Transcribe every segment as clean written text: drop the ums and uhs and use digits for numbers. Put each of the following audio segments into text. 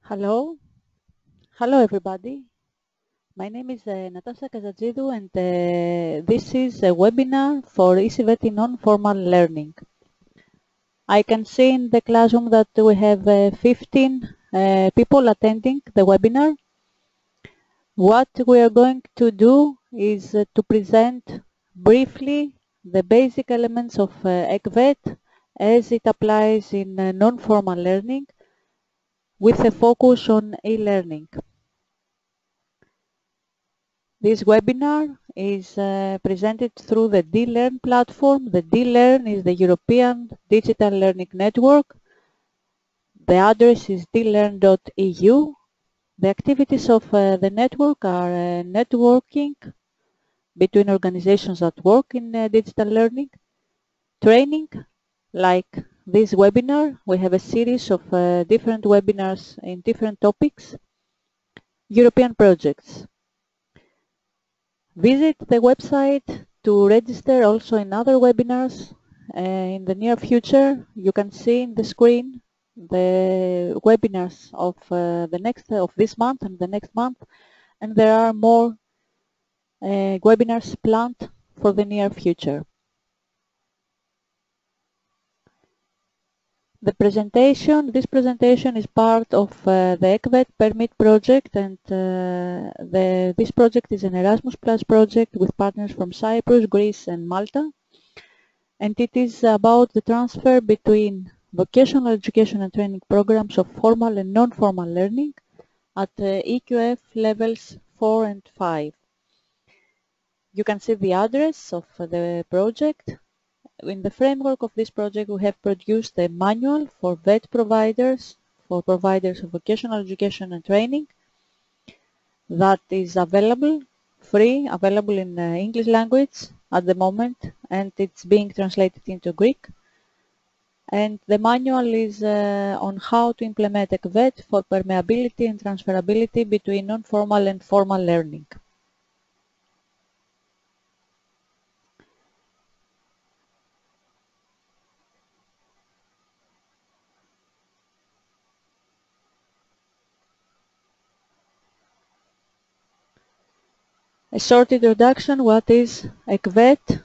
Hello, hello everybody. My name is Natasha Kazadzidou and this is a webinar for ECVET non-formal learning. I can see in the classroom that we have 15 people attending the webinar. What we are going to do is to present briefly the basic elements of ECVET as it applies in non-formal learning with a focus on e-learning. This webinar is presented through the dLearn platform. The dLearn is the European Digital Learning Network. The address is dlearn.eu. The activities of the network are networking between organizations that work in digital learning, training, like this webinar. We have a series of different webinars in different topics, European projects. Visit the website to register also in other webinars in the near future. You can see in the screen the webinars of of this month and the next month, and there are more webinars planned for the near future. This presentation is part of the ECVET Permit project, and this project is an Erasmus Plus project with partners from Cyprus, Greece and Malta. And it is about the transfer between vocational education and training programs of formal and non-formal learning at EQF levels 4 and 5. You can see the address of the project. In the framework of this project, we have produced a manual for VET providers, for providers of vocational education and training, that is available, free, available in English language at the moment, and it's being translated into Greek. And the manual is on how to implement ECVET for permeability and transferability between non-formal and formal learning. A short introduction, what is ECVET?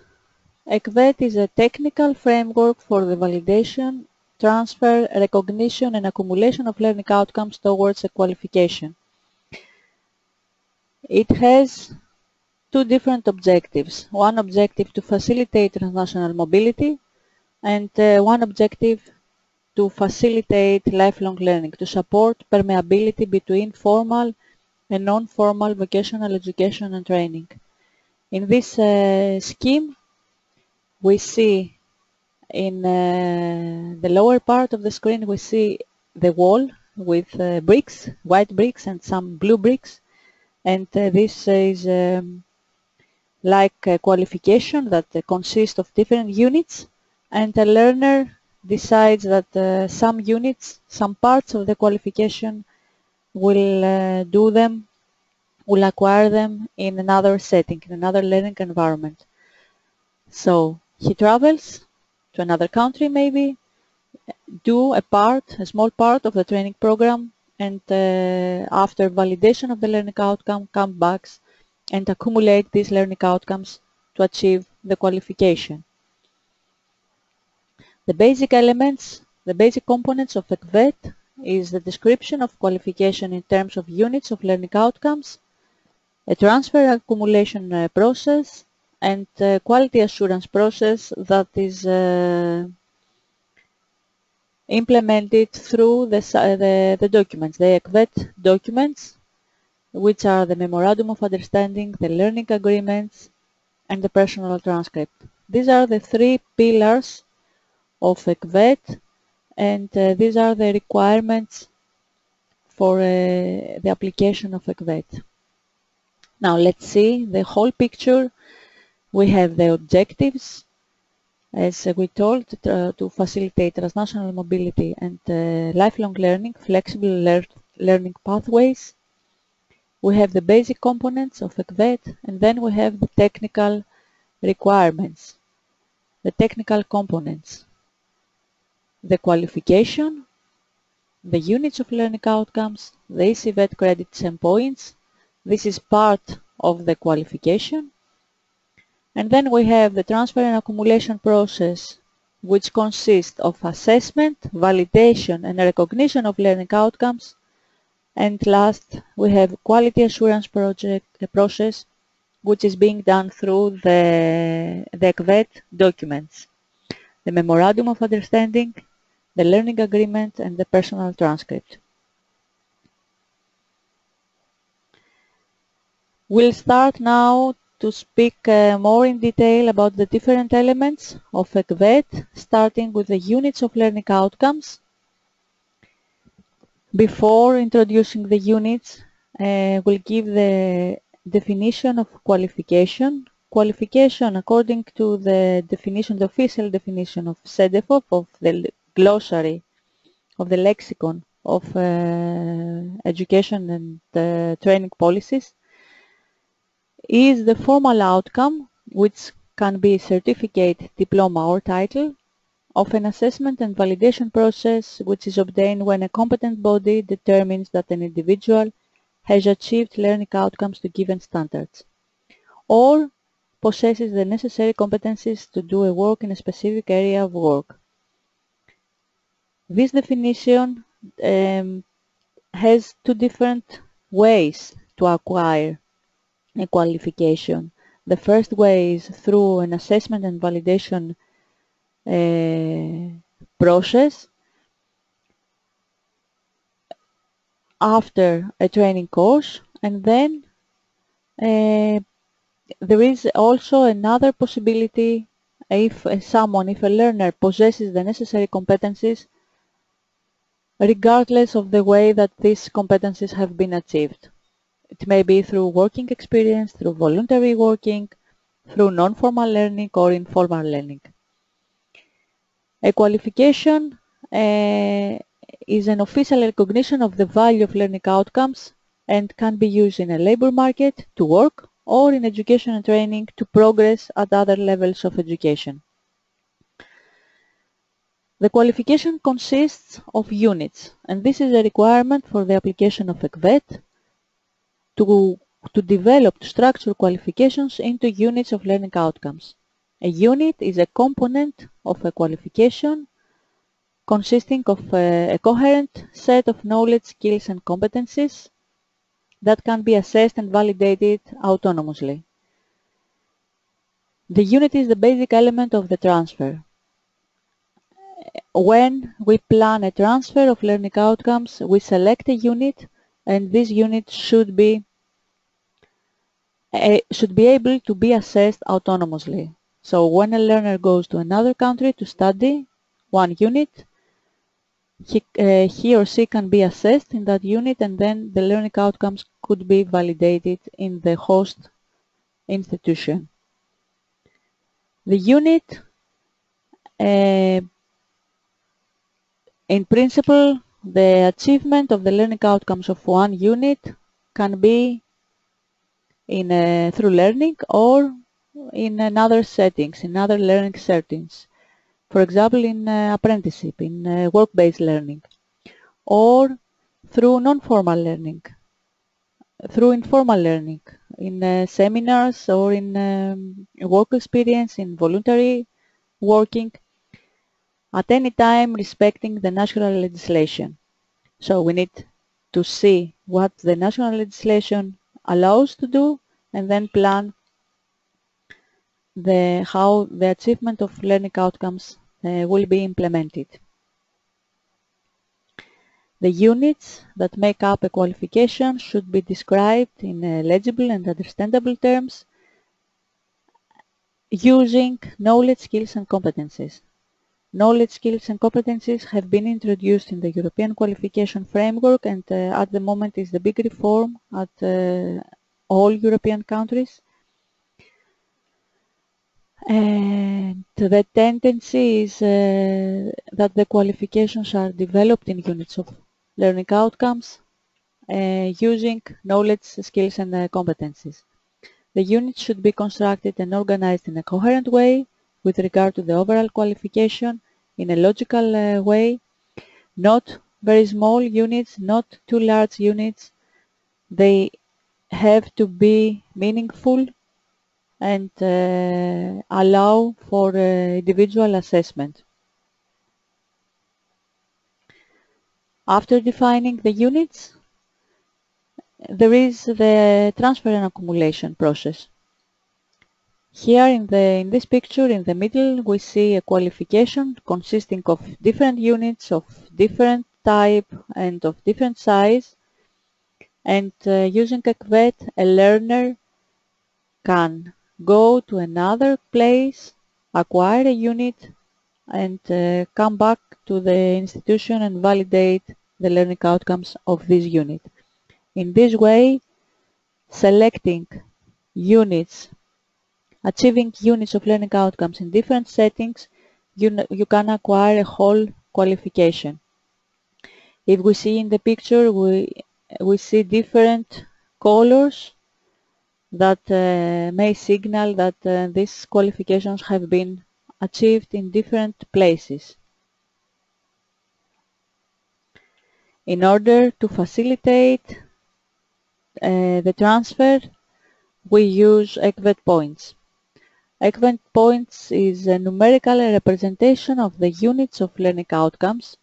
ECVET is a technical framework for the validation, transfer, recognition and accumulation of learning outcomes towards a qualification. It has two different objectives. One objective to facilitate transnational mobility, and one objective to facilitate lifelong learning, to support permeability between formal and non-formal vocational education and training. In this scheme, we see in the lower part of the screen, we see the wall with bricks, white bricks and some blue bricks. And this is like a qualification that consists of different units, and a learner decides that some units, some parts of the qualification will will acquire them in another setting, in another learning environment. So he travels to another country maybe, do a small part of the training program, and after validation of the learning outcome, come back and accumulate these learning outcomes to achieve the qualification. The basic elements, the basic components of ECVET is the description of qualification in terms of units of learning outcomes, a transfer accumulation process, and a quality assurance process that is implemented through the documents, the ECVET documents, which are the Memorandum of Understanding, the learning agreements, and the personal transcript. These are the three pillars of ECVET, and these are the requirements for the application of ECVET. Now let's see the whole picture. We have the objectives, as we told, to facilitate transnational mobility and lifelong learning, flexible learning pathways. We have the basic components of ECVET, and then we have the technical requirements, the technical components, the qualification, the units of learning outcomes, the ECVET credits and points. This is part of the qualification. And then we have the transfer and accumulation process, which consists of assessment, validation, and recognition of learning outcomes. And last, we have quality assurance process, which is being done through the ECVET documents, the Memorandum of Understanding, the Learning Agreement, and the Personal Transcript. We'll start now to speak more in detail about the different elements of ECVET, starting with the units of learning outcomes. Before introducing the units, we'll give the definition of qualification. Qualification, according to the definition, the official definition of CEDEFOP, of the glossary, of the lexicon of education and training policies, is the formal outcome, which can be certificate, diploma or title, of an assessment and validation process which is obtained when a competent body determines that an individual has achieved learning outcomes to given standards, or possesses the necessary competencies to do a work in a specific area of work. This definition has two different ways to acquire a qualification. The first way is through an assessment and validation process after a training course, and then there is also another possibility if a learner possesses the necessary competencies regardless of the way that these competencies have been achieved. It may be through working experience, through voluntary working, through non-formal learning or informal learning. A qualification is an official recognition of the value of learning outcomes and can be used in a labor market to work or in education and training to progress at other levels of education. The qualification consists of units, and this is a requirement for the application of ECVET to develop, to structure qualifications into units of learning outcomes. A unit is a component of a qualification consisting of a coherent set of knowledge, skills, and competencies that can be assessed and validated autonomously. The unit is the basic element of the transfer. When we plan a transfer of learning outcomes, we select a unit, and this unit should be able to be assessed autonomously. So when a learner goes to another country to study one unit, he or she can be assessed in that unit, and then the learning outcomes could be validated in the host institution. The unit, in principle, the achievement of the learning outcomes of one unit can be through learning or in other settings, in other learning settings. For example, in apprenticeship, in work-based learning, or through non-formal learning, through informal learning, in seminars or in work experience, in voluntary working, at any time respecting the national legislation. So we need to see what the national legislation allows to do and then plan how the achievement of learning outcomes will be implemented. The units that make up a qualification should be described in legible and understandable terms using knowledge, skills, and competencies. Knowledge, skills, and competencies have been introduced in the European qualification framework, and at the moment is the big reform at all European countries. And the tendency is that the qualifications are developed in units of learning outcomes using knowledge, skills, and competencies. The units should be constructed and organized in a coherent way with regard to the overall qualification, in a logical way, not very small units, not too large units. They have to be meaningful and allow for individual assessment. After defining the units, there is the transfer and accumulation process. Here in this picture, in the middle, we see a qualification consisting of different units of different type and of different size. And using a KVET, a learner can go to another place, acquire a unit, and come back to the institution and validate the learning outcomes of this unit. In this way, selecting units, achieving units of learning outcomes in different settings, you can acquire a whole qualification. If we see in the picture, we see different colors that may signal that these qualifications have been achieved in different places. In order to facilitate the transfer, we use ECVET points. ECVET points is a numerical representation of the units of learning outcomes.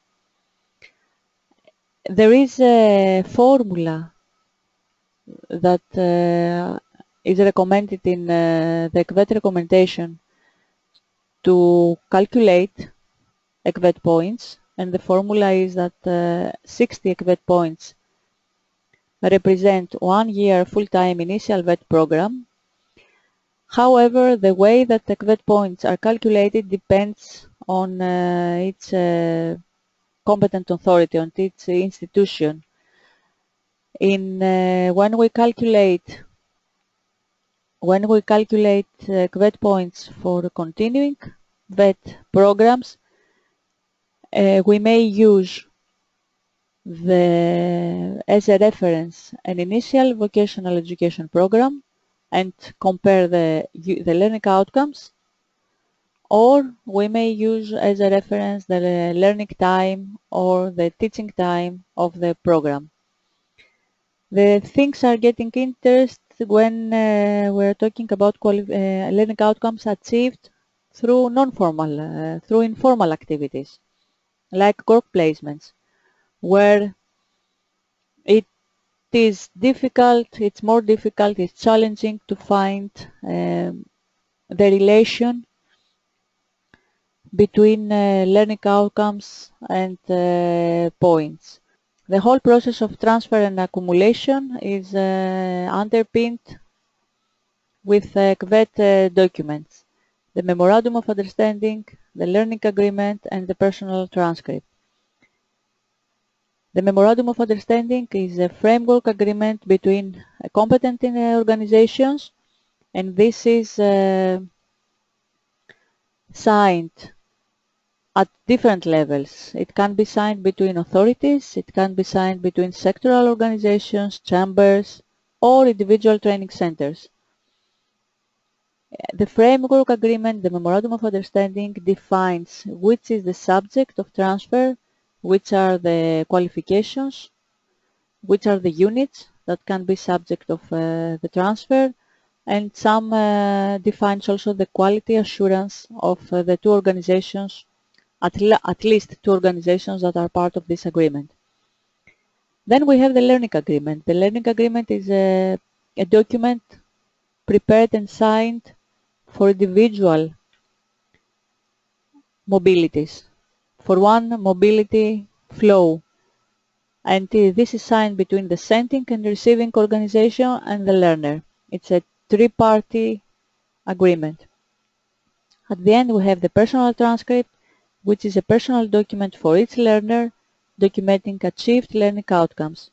There is a formula that is recommended in the ECVET recommendation to calculate ECVET points, and the formula is that 60 ECVET points represent 1 year full-time initial VET program. However, the way that ECVET points are calculated depends on its competent authority, on its institution. When we calculate ECVET points for continuing VET programs, we may use as a reference an initial vocational education program and compare the learning outcomes, or we may use as a reference the learning time or the teaching time of the program. The things are getting interesting when we're talking about learning outcomes achieved through non-formal, through informal activities, like work placements, where it is difficult, it's more difficult, it's challenging to find the relation between learning outcomes and points. The whole process of transfer and accumulation is underpinned with KVET documents, the Memorandum of Understanding, the Learning Agreement, and the Personal Transcript. The Memorandum of Understanding is a framework agreement between competent organizations, and this is signed at different levels. It can be signed between authorities, it can be signed between sectoral organizations, chambers, or individual training centers. The framework agreement, the Memorandum of Understanding, defines which is the subject of transfer, which are the qualifications, which are the units that can be subject of the transfer, and some defines also the quality assurance of the two organizations, at least two organizations that are part of this agreement. Then we have the Learning Agreement. The Learning Agreement is a document prepared and signed for individual mobilities, for one mobility flow. And this is signed between the sending and receiving organization and the learner. It's a three-party agreement. At the end, we have the personal transcript, which is a personal document for each learner documenting achieved learning outcomes.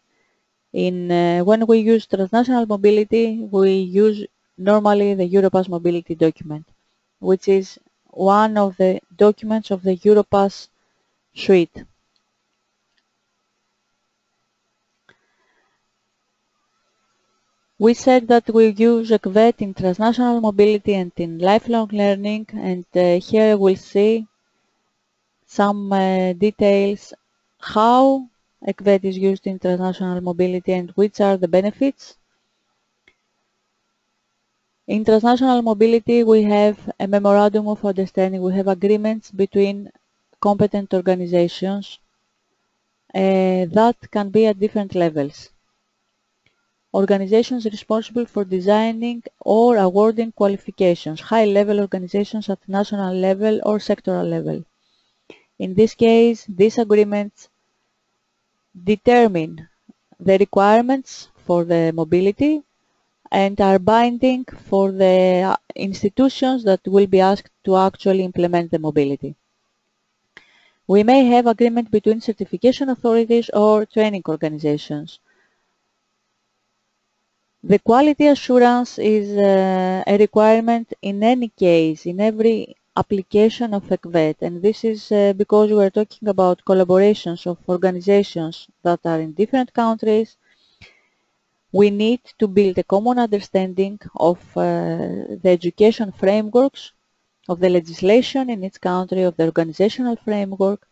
When we use transnational mobility, we use normally the Europass mobility document, which is one of the documents of the Europass suite. We said that we use ECVET in transnational mobility and in lifelong learning, and here we'll see some details how ECVET is used in transnational mobility and which are the benefits. In transnational mobility, we have a memorandum of understanding. We have agreements between competent organizations that can be at different levels. Organizations responsible for designing or awarding qualifications, high-level organizations at national level or sectoral level. In this case, these agreements determine the requirements for the mobility and are binding for the institutions that will be asked to actually implement the mobility. We may have agreement between certification authorities or training organizations. The quality assurance is a requirement in any case, in every application of ECVET, and this is because we are talking about collaborations of organizations that are in different countries. We need to build a common understanding of the education frameworks, of the legislation in each country, of the organizational framework.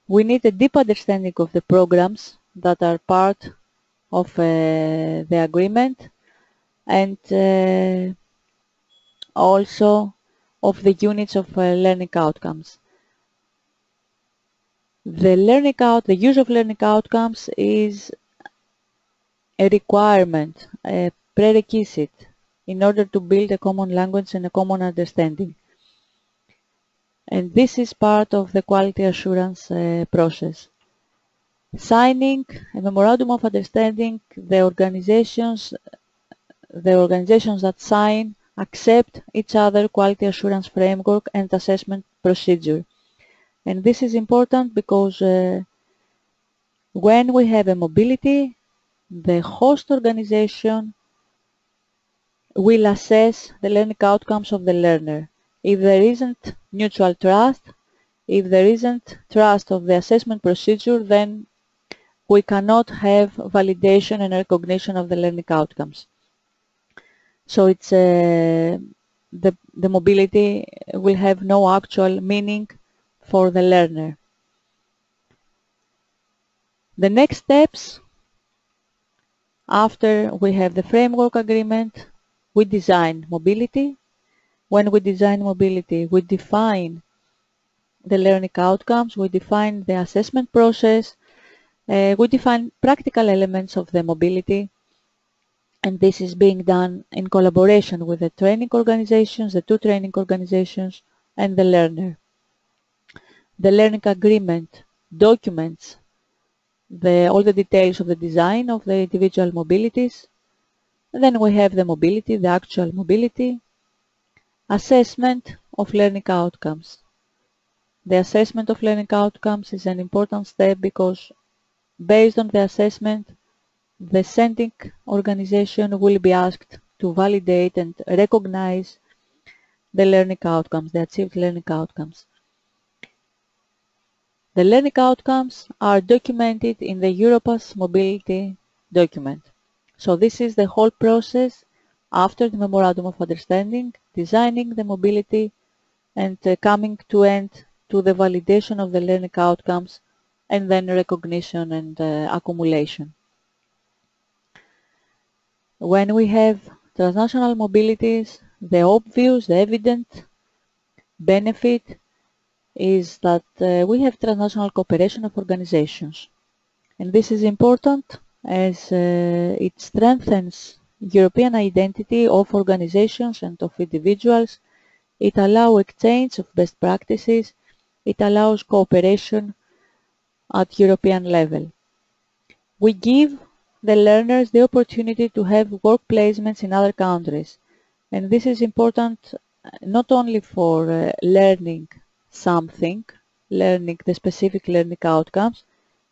We need a deep understanding of the programs that are part of the agreement and also of the units of learning outcomes. The use of learning outcomes is a requirement, a prerequisite in order to build a common language and a common understanding. And this is part of the quality assurance process. Signing a memorandum of understanding, the organizations that sign accept each other quality assurance framework and assessment procedure. And this is important because when we have a mobility, the host organization will assess the learning outcomes of the learner. If there isn't mutual trust, if there isn't trust of the assessment procedure, then we cannot have validation and recognition of the learning outcomes. So it's the mobility will have no actual meaning for the learner. The next steps, after we have the framework agreement, we design mobility. When we design mobility, we define the learning outcomes, we define the assessment process, we define practical elements of the mobility, and this is being done in collaboration with the training organizations, the two training organizations, and the learner. The learning agreement documents all the details of the design of the individual mobilities. And then we have the mobility, the actual mobility, assessment of learning outcomes. The assessment of learning outcomes is an important step because based on the assessment, the sending organization will be asked to validate and recognize the learning outcomes, the achieved learning outcomes. The learning outcomes are documented in the Europass mobility document. So this is the whole process after the Memorandum of Understanding, designing the mobility and coming to end to the validation of the learning outcomes and then recognition and accumulation. When we have transnational mobilities, the obvious, the evident benefit is that we have transnational cooperation of organizations. And this is important as it strengthens European identity of organizations and of individuals. It allows exchange of best practices. It allows cooperation at European level. We give the learners the opportunity to have work placements in other countries. And this is important not only for learning something, learning the specific learning outcomes,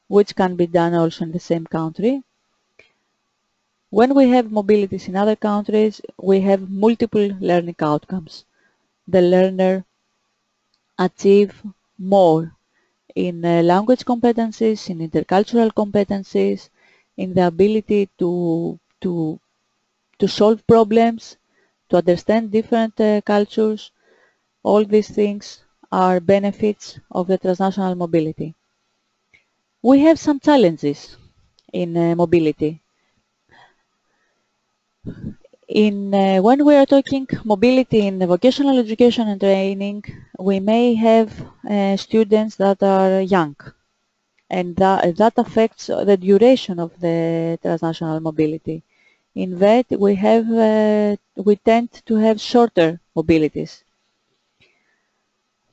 which can be done also in the same country. When we have mobilities in other countries, we have multiple learning outcomes. The learner achieve more in language competencies, in intercultural competencies, in the ability to solve problems, to understand different cultures. All these things are benefits of the transnational mobility. We have some challenges in mobility. When we are talking mobility in vocational education and training, we may have students that are young, and that affects the duration of the transnational mobility. In VET, we tend to have shorter mobilities,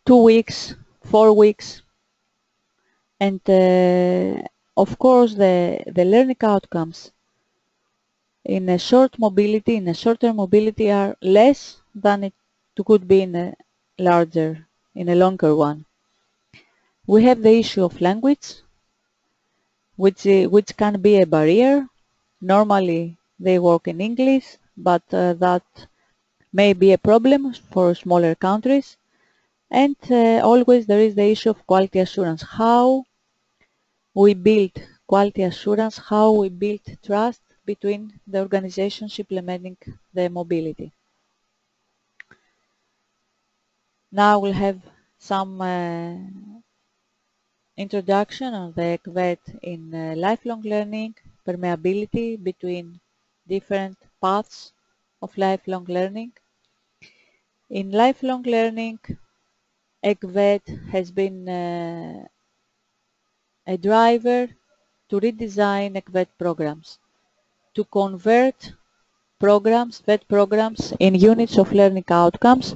2 weeks, 4 weeks, and of course the learning outcomes in a shorter mobility are less than it could be in a longer one. We have the issue of language, which can be a barrier. Normally they work in English, but that may be a problem for smaller countries. And always there is the issue of quality assurance. How we build quality assurance, how we build trust between the organizations implementing the mobility. Now we'll have some introduction on the ECVET in lifelong learning, permeability between different paths of lifelong learning. In lifelong learning, ECVET has been a driver to redesign ECVET programs, to convert VET programs in units of learning outcomes.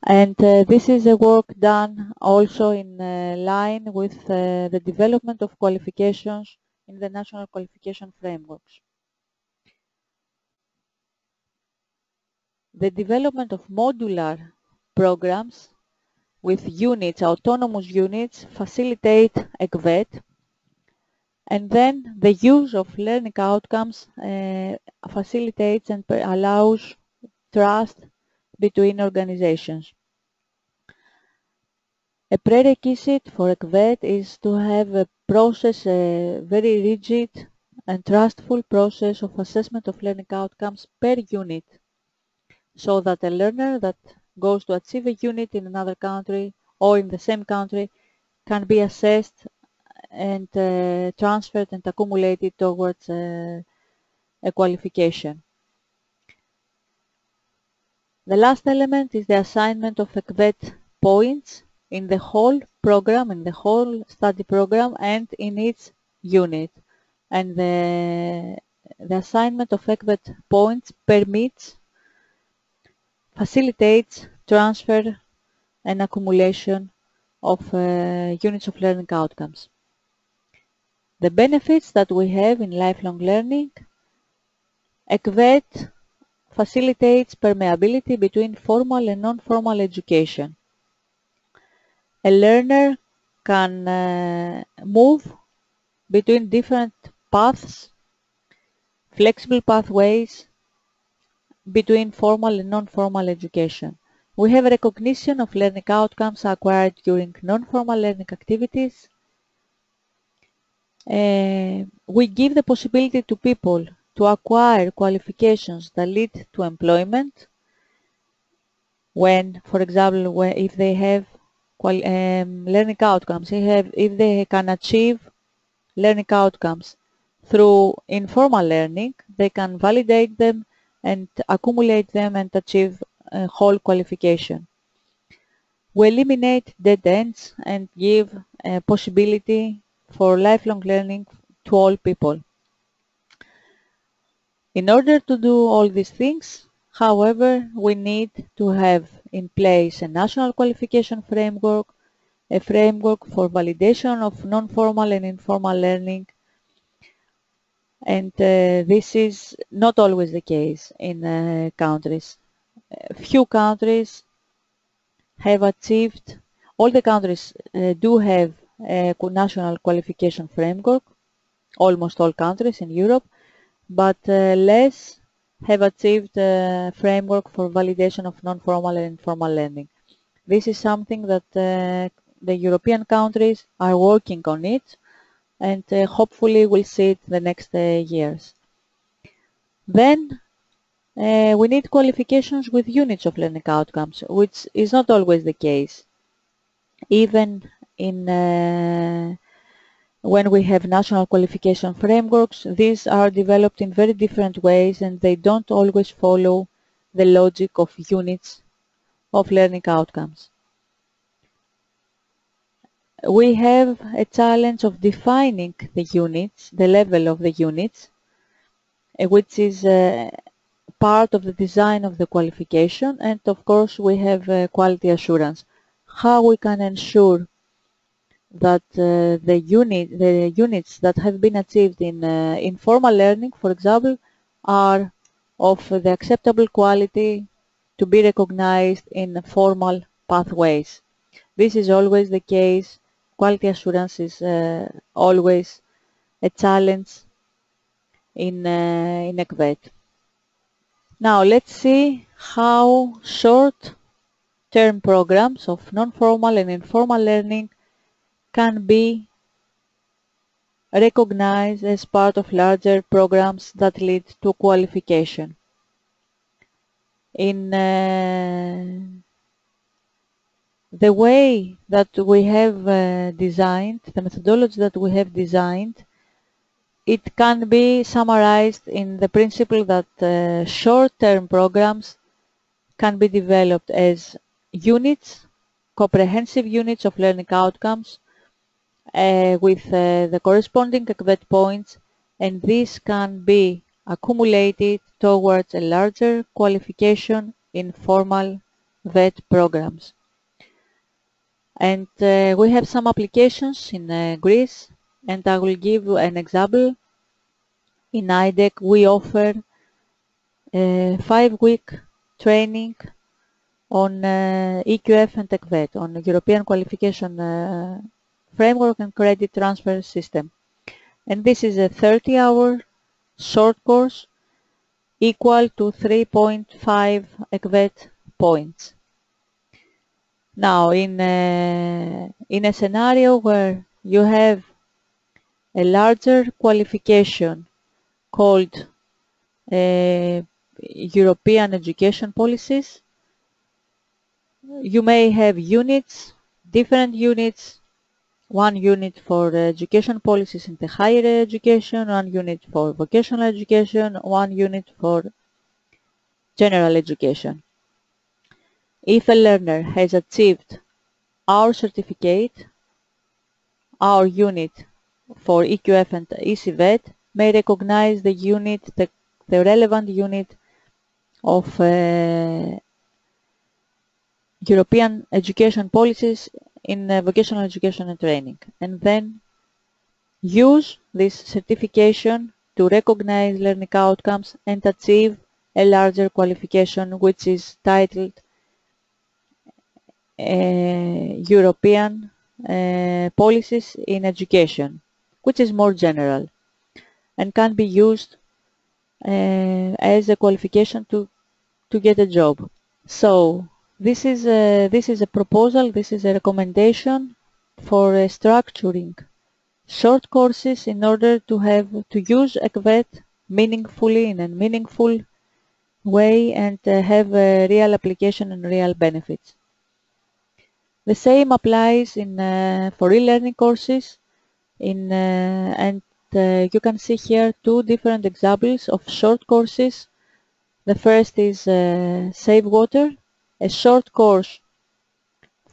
And this is a work done also in line with the development of qualifications in the national qualification frameworks. The development of modular programs with units, autonomous units, facilitate ECVET, and then the use of learning outcomes facilitates and allows trust between organizations. A prerequisite for ECVET is to have a process, a very rigid and trustful process of assessment of learning outcomes per unit, so that a learner that goes to achieve a unit in another country or in the same country can be assessed and transferred and accumulated towards a qualification. The last element is the assignment of ECVET points in the whole program, in the whole study program, and in each unit. And the assignment of ECVET points facilitates transfer and accumulation of units of learning outcomes. The benefits that we have in lifelong learning: ECVET facilitates permeability between formal and non-formal education. A learner can move between different paths, flexible pathways between formal and non-formal education. We have recognition of learning outcomes acquired during non-formal learning activities. We give the possibility to people to acquire qualifications that lead to employment when, for example, if they have learning outcomes, if they can achieve learning outcomes through informal learning, they can validate them and accumulate them and achieve a whole qualification. We eliminate dead ends and give a possibility for lifelong learning to all people. In order to do all these things, however, we need to have in place a national qualification framework, a framework for validation of non-formal and informal learning, and this is not always the case in countries. Few countries have achieved, all the countries do have a national qualification framework, almost all countries in Europe, but less have achieved a framework for validation of non-formal and informal learning. This is something that the European countries are working on it, and hopefully we'll see it the next years. Then we need qualifications with units of learning outcomes, which is not always the case. Even in when we have national qualification frameworks, these are developed in very different ways and they don't always follow the logic of units of learning outcomes. We have a challenge of defining the units, the level of the units, which is part of the design of the qualification, and of course we have quality assurance. How we can ensure that the units that have been achieved in informal learning, for example, are of the acceptable quality to be recognized in formal pathways. This is always the case. Quality assurance is always a challenge in ECVET. Now let's see how short-term programs of non-formal and informal learning can be recognized as part of larger programs that lead to qualification. In the way that we have designed, the methodology that we have designed, it can be summarized in the principle that short-term programs can be developed as units, comprehensive units of learning outcomes with the corresponding ECVET points, and this can be accumulated towards a larger qualification in formal VET programs. And we have some applications in Greece, and I will give you an example. In IDEC, we offer a 5-week training on EQF and ECVET, on the European Qualification Framework and Credit Transfer System. And this is a 30-hour short course equal to 3.5 ECVET points. Now, in a scenario where you have a larger qualification called European education policies, you may have units, different units, one unit for education policies in the higher education, one unit for vocational education, one unit for general education. If a learner has achieved our certificate, our unit for EQF and ECVET may recognize the unit, the relevant unit of European education policies in vocational education and training, and then use this certification to recognize learning outcomes and achieve a larger qualification, which is titled European policies in education, which is more general and can be used as a qualification to get a job. So this is a proposal, this is a recommendation for structuring short courses in order to use ECVET meaningfully, in a meaningful way, and have a real application and real benefits. The same applies for e-learning courses, and you can see here two different examples of short courses. The first is Save Water, a short course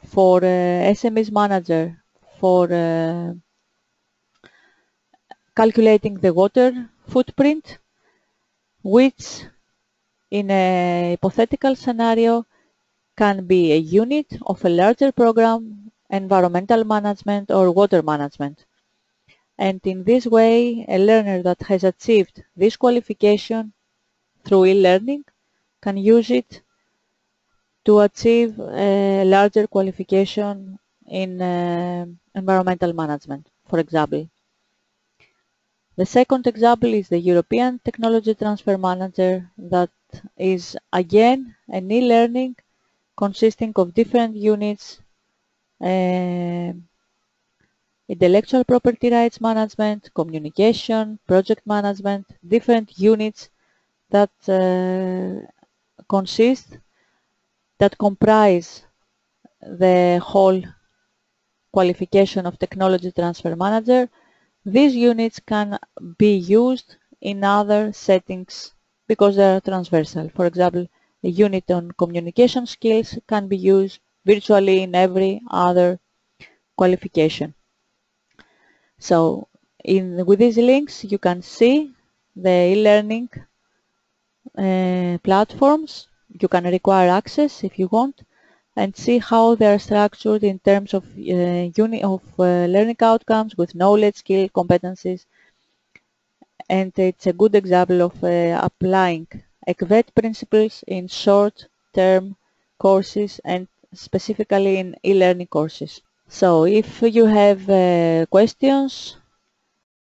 for SMEs manager for calculating the water footprint, which in a hypothetical scenario can be a unit of a larger program, environmental management or water management. And in this way, a learner that has achieved this qualification through e-learning can use it to achieve a larger qualification in environmental management, for example. The second example is the European Technology Transfer Manager, that is again an e-learning consisting of different units, intellectual property rights management, communication, project management, different units that comprise the whole qualification of Technology Transfer Manager, These units can be used in other settings because they are transversal. For example, a unit on communication skills can be used virtually in every other qualification. So with these links you can see the e-learning platforms. You can require access if you want and see how they are structured in terms of learning outcomes with knowledge, skill, competencies. And it's a good example of applying ECVET principles in short-term courses and specifically in e-learning courses. So if you have questions,